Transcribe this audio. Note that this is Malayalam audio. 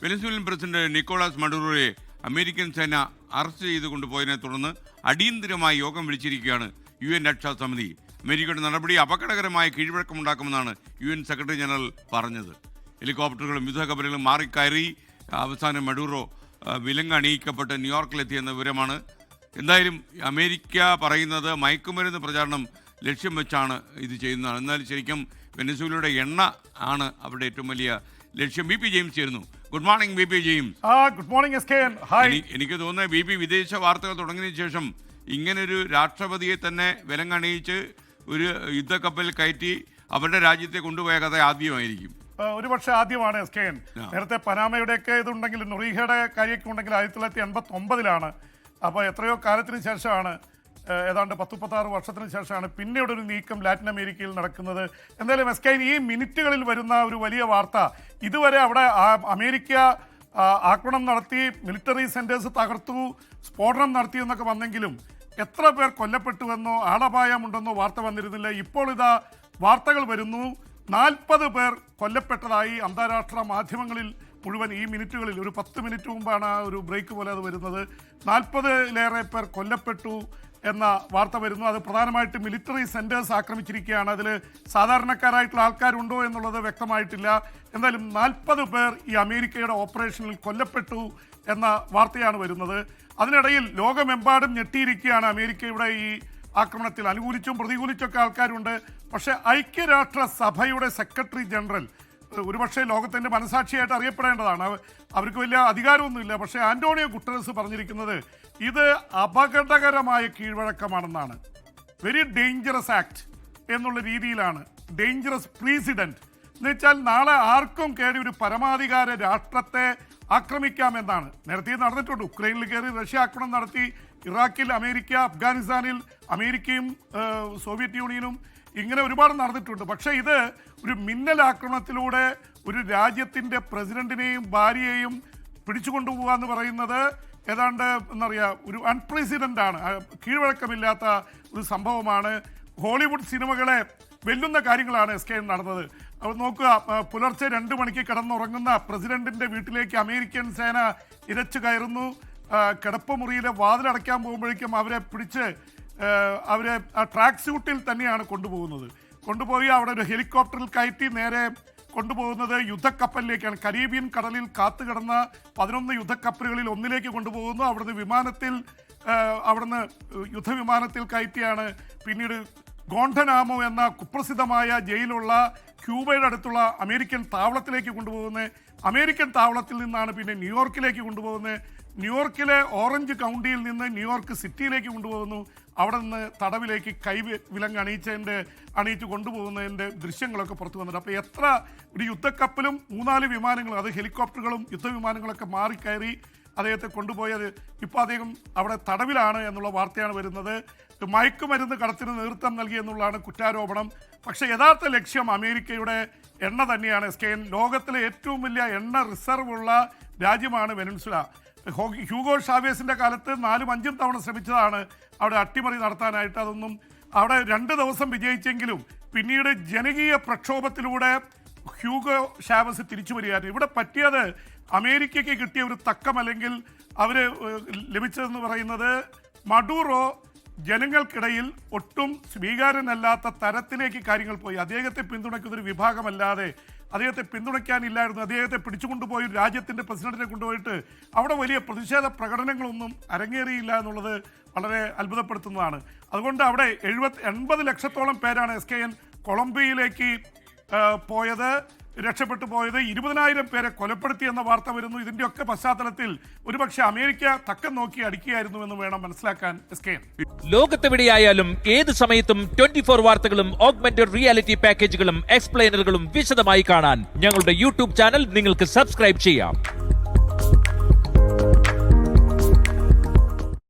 വെനസ്വേലൻ പ്രസിഡന്റ് നിക്കോളാസ് മഡുറോയെ അമേരിക്കൻ സേന അറസ്റ്റ് ചെയ്ത് കൊണ്ടുപോയതിനെ തുടർന്ന് അടിയന്തരമായി യോഗം വിളിച്ചിരിക്കുകയാണ് UN രക്ഷാസമിതി. അമേരിക്കയുടെ നടപടി അപകടകരമായ കീഴ്വഴക്കമുണ്ടാക്കുമെന്നാണ് UN സെക്രട്ടറി ജനറൽ പറഞ്ഞത്. ഹെലികോപ്റ്ററുകളും യുദ്ധക്കപ്പലുകളും മാറിക്കയറി അവസാനം മഡൂറോ വിലങ്ങണിയിക്കപ്പെട്ട് ന്യൂയോർക്കിലെത്തിയെന്ന വിവരമാണ്. എന്തായാലും അമേരിക്ക പറയുന്നത് മയക്കുമരുന്ന് പ്രചാരണം ലക്ഷ്യം വെച്ചാണ് ഇത് ചെയ്യുന്നതാണ്. എന്നാൽ ശരിക്കും വെനസ്വേലയുടെ എണ്ണ ആണ് അവിടെ ഏറ്റവും വലിയ ലക്ഷ്യം. BP ജെയിംസ് ചേരുന്നു. Good morning BP James. Good morning SKN. Hi. എനിക്ക് തോന്നുന്നത് BP വിദേശ വാർത്തകൾ തുടങ്ങിയതിനു ശേഷം ഇങ്ങനൊരു രാഷ്ട്രപതിയെ തന്നെ വിലങ്ങണിയിച്ച് ഒരു യുദ്ധക്കപ്പൽ കയറ്റി അവരുടെ രാജ്യത്തെ കൊണ്ടുപോയ കഥ ആദ്യമായിരിക്കും. ഒരുപക്ഷെ ആദ്യമാണ് SKN. നേരത്തെ പനാമയുടെയൊക്കെ ഇതുണ്ടെങ്കിൽ നൊറീഹയുടെ കാര്യമൊക്കെ ഉണ്ടെങ്കിൽ 1989 അപ്പോൾ എത്രയോ കാലത്തിന് ശേഷമാണ്, ഏതാണ്ട് 10-16 വർഷത്തിന് ശേഷമാണ് പിന്നീട് ഒരു നീക്കം ലാറ്റിൻ അമേരിക്കയിൽ നടക്കുന്നത്. എന്തായാലും SKN, ഈ മിനിറ്റുകളിൽ വരുന്ന ഒരു വലിയ വാർത്ത, ഇതുവരെ അവിടെ അമേരിക്ക ആക്രമണം നടത്തി, മിലിറ്ററി സെന്റേഴ്സ് തകർത്തു, സ്ഫോടനം നടത്തി എന്നൊക്കെ വന്നെങ്കിലും എത്ര പേർ കൊല്ലപ്പെട്ടുവെന്നോ ആളപായമുണ്ടെന്നോ വാർത്ത വന്നിരുന്നില്ല. ഇപ്പോൾ ഇതാ വാർത്തകൾ വരുന്നു, 40 പേർ കൊല്ലപ്പെട്ടതായി അന്താരാഷ്ട്ര മാധ്യമങ്ങളിൽ മുഴുവൻ ഈ മിനിറ്റുകളിൽ. ഒരു 10 മിനിറ്റ് മുമ്പാണ് ആ ഒരു ബ്രേക്ക് പോലെ അത് വരുന്നത്. 40-ലേറെ പേർ കൊല്ലപ്പെട്ടു എന്ന വാർത്ത വരുന്നു. അത് പ്രധാനമായിട്ട് മിലിറ്ററി സെന്റേഴ്സ് ആക്രമിച്ചിരിക്കുകയാണ്. അതിൽ സാധാരണക്കാരായിട്ടുള്ള ആൾക്കാരുണ്ടോ എന്നുള്ളത് വ്യക്തമായിട്ടില്ല. എന്തായാലും 40 പേർ ഈ അമേരിക്കയുടെ ഓപ്പറേഷനിൽ കൊല്ലപ്പെട്ടു എന്ന വാർത്തയാണ് വരുന്നത്. അതിനിടയിൽ ലോകമെമ്പാടും ഞെട്ടിയിരിക്കുകയാണ്. അമേരിക്കയുടെ ഈ ആക്രമണത്തിൽ അനുകൂലിച്ചും പ്രതികൂലിച്ചൊക്കെ ആൾക്കാരുണ്ട്. പക്ഷേ ഐക്യരാഷ്ട്ര സഭയുടെ സെക്രട്ടറി ജനറൽ, ഒരുപക്ഷെ ലോകത്തിൻ്റെ മനസാക്ഷിയായിട്ട് അറിയപ്പെടേണ്ടതാണ്, അവർക്ക് വലിയ അധികാരമൊന്നുമില്ല, പക്ഷേ ആന്റോണിയോ ഗുട്ടറസ് പറഞ്ഞിരിക്കുന്നത് ഇത് അപകടകരമായ കീഴ്വഴക്കമാണെന്നാണ്. വെരി ഡേഞ്ചറസ് ആക്ട് എന്നുള്ള രീതിയിലാണ്. ഡേഞ്ചറസ് പ്രീസിഡന്റ് എന്ന് വെച്ചാൽ നാളെ ആർക്കും കയറി ഒരു പരമാധികാര രാഷ്ട്രത്തെ ആക്രമിക്കാമെന്നാണ്. നേരത്തെ നടന്നിട്ടുണ്ട്. ഉക്രൈനിൽ കയറി റഷ്യ ആക്രമണം നടത്തി, ഇറാഖിൽ അമേരിക്ക, അഫ്ഗാനിസ്ഥാനിൽ അമേരിക്കയും സോവിയറ്റ് യൂണിയനും, ഇങ്ങനെ ഒരുപാട് നടന്നിട്ടുണ്ട്. പക്ഷേ ഇത് ഒരു മിന്നൽ ആക്രമണത്തിലൂടെ ഒരു രാജ്യത്തിൻ്റെ പ്രസിഡന്റിനെയും ഭാര്യയെയും പിടിച്ചുകൊണ്ടുപോകുക എന്ന് പറയുന്നത് ഏതാണ്ട് എന്നറിയാം ഒരു അൺപ്രസിഡന്റ് ആണ്, കീഴ്വഴക്കമില്ലാത്ത ഒരു സംഭവമാണ്. ഹോളിവുഡ് സിനിമകളെ വെല്ലുന്ന കാര്യങ്ങളാണ് SKN നടന്നത്. അപ്പോൾ നോക്കുക, പുലർച്ചെ 2 മണിക്ക് കിടന്നുറങ്ങുന്ന പ്രസിഡന്റിന്റെ വീട്ടിലേക്ക് അമേരിക്കൻ സേന ഇരച്ചു കയറുന്നു. കിടപ്പ് മുറിയിലെ വാതിലടയ്ക്കാൻ പോകുമ്പോഴേക്കും അവരെ പിടിച്ച് അവരെ ട്രാക്ക് സ്യൂട്ടിൽ തന്നെയാണ് കൊണ്ടുപോയി അവിടെ ഒരു ഹെലികോപ്റ്ററിൽ കയറ്റി നേരെ കൊണ്ടുപോകുന്നത് യുദ്ധക്കപ്പലിലേക്കാണ്. കരീബിയൻ കടലിൽ കാത്തുകിടന്ന 11 യുദ്ധക്കപ്പലുകളിൽ ഒന്നിലേക്ക് കൊണ്ടുപോകുന്നു. അവിടുന്ന് യുദ്ധവിമാനത്തിൽ കയറ്റിയാണ് പിന്നീട് ഗോണ്ടനാമോ എന്ന കുപ്രസിദ്ധമായ ജയിലുള്ള ക്യൂബയുടെ അടുത്തുള്ള അമേരിക്കൻ താവളത്തിലേക്ക് കൊണ്ടുപോകുന്നത്. അമേരിക്കൻ താവളത്തിൽ നിന്നാണ് പിന്നെ ന്യൂയോർക്കിലേക്ക് കൊണ്ടുപോകുന്നത്. ന്യൂയോർക്കിലെ ഓറഞ്ച് കൗണ്ടിയിൽ നിന്ന് ന്യൂയോർക്ക് സിറ്റിയിലേക്ക് കൊണ്ടുപോകുന്നു. അവിടെ നിന്ന് തടവിലേക്ക് വിലങ്ങ് അണിയിച്ച് കൊണ്ടുപോകുന്നതിൻ്റെ ദൃശ്യങ്ങളൊക്കെ പുറത്തു വന്നിട്ട്. അപ്പോൾ എത്ര ഒരു യുദ്ധക്കപ്പലും 3-4 വിമാനങ്ങളും, അത് ഹെലികോപ്റ്ററുകളും യുദ്ധവിമാനങ്ങളൊക്കെ മാറിക്കയറി അദ്ദേഹത്തെ കൊണ്ടുപോയത്. ഇപ്പോൾ അദ്ദേഹം അവിടെ തടവിലാണ് എന്നുള്ള വാർത്തയാണ് വരുന്നത്. മയക്കുമരുന്ന് കടത്തിന് നേതൃത്വം നൽകി എന്നുള്ളതാണ് കുറ്റാരോപണം. പക്ഷേ യഥാർത്ഥ ലക്ഷ്യം അമേരിക്കയുടെ എണ്ണ തന്നെയാണ്. SKN, ലോകത്തിലെ ഏറ്റവും വലിയ എണ്ണ റിസർവ് ഉള്ള രാജ്യമാണ് വെനസ്വേല. ഹ്യൂഗോ ഷാവേസിൻ്റെ കാലത്ത് 4-5 തവണ ശ്രമിച്ചതാണ് അവിടെ അട്ടിമറി നടത്താനായിട്ട്. അതൊന്നും അവിടെ 2 ദിവസം വിജയിച്ചെങ്കിലും പിന്നീട് ജനകീയ പ്രക്ഷോഭത്തിലൂടെ ഹ്യൂഗോ ഷാവേസ് തിരിച്ചു വരികയായിരുന്നു. ഇവിടെ പറ്റിയത് അമേരിക്കയ്ക്ക് കിട്ടിയ ഒരു തക്കം, അല്ലെങ്കിൽ അവർ ലഭിച്ചതെന്ന് പറയുന്നത് മഡൂറോ ജനങ്ങൾക്കിടയിൽ ഒട്ടും സ്വീകാര്യനല്ലാത്ത തരത്തിലേക്ക് കാര്യങ്ങൾ പോയി. അദ്ദേഹത്തെ പിന്തുണയ്ക്കുന്നൊരു വിഭാഗമല്ലാതെ അദ്ദേഹത്തെ പിന്തുണയ്ക്കാനില്ലായിരുന്നു. അദ്ദേഹത്തെ പിടിച്ചുകൊണ്ടുപോയി രാജ്യത്തിൻ്റെ പ്രസിഡന്റിനെ കൊണ്ടുപോയിട്ട് അവിടെ വലിയ പ്രതിഷേധ പ്രകടനങ്ങളൊന്നും അരങ്ങേറിയില്ല എന്നുള്ളത് വളരെ അത്ഭുതപ്പെടുത്തുന്നതാണ്. അതുകൊണ്ട് അവിടെ 80 ലക്ഷത്തോളം പേരാണ് SKN കൊളംബിയയിലേക്ക് രക്ഷപ്പെട്ടു പോയത്. 20,000 പേരെ കൊലപ്പെടുത്തി എന്ന വാർത്ത വരുന്നു. ഇതിൻ്റെയൊക്കെ പശ്ചാത്തലത്തിൽ ഒരുപക്ഷെ അമേരിക്ക തക്കം നോക്കി അടിക്കുകയായിരുന്നു എന്ന് വേണം മനസ്സിലാക്കാൻ SKN. ലോകത്തെവിടെയായാലും ഏത് സമയത്തും 24 വാർത്തകളും ഓഗ്മെന്റഡ് റിയാലിറ്റി പാക്കേജുകളും എക്സ്പ്ലെയിനറുകളും വിശദമായി കാണാൻ ഞങ്ങളുടെ YouTube ചാനൽ നിങ്ങൾക്ക് സബ്സ്ക്രൈബ് ചെയ്യാം.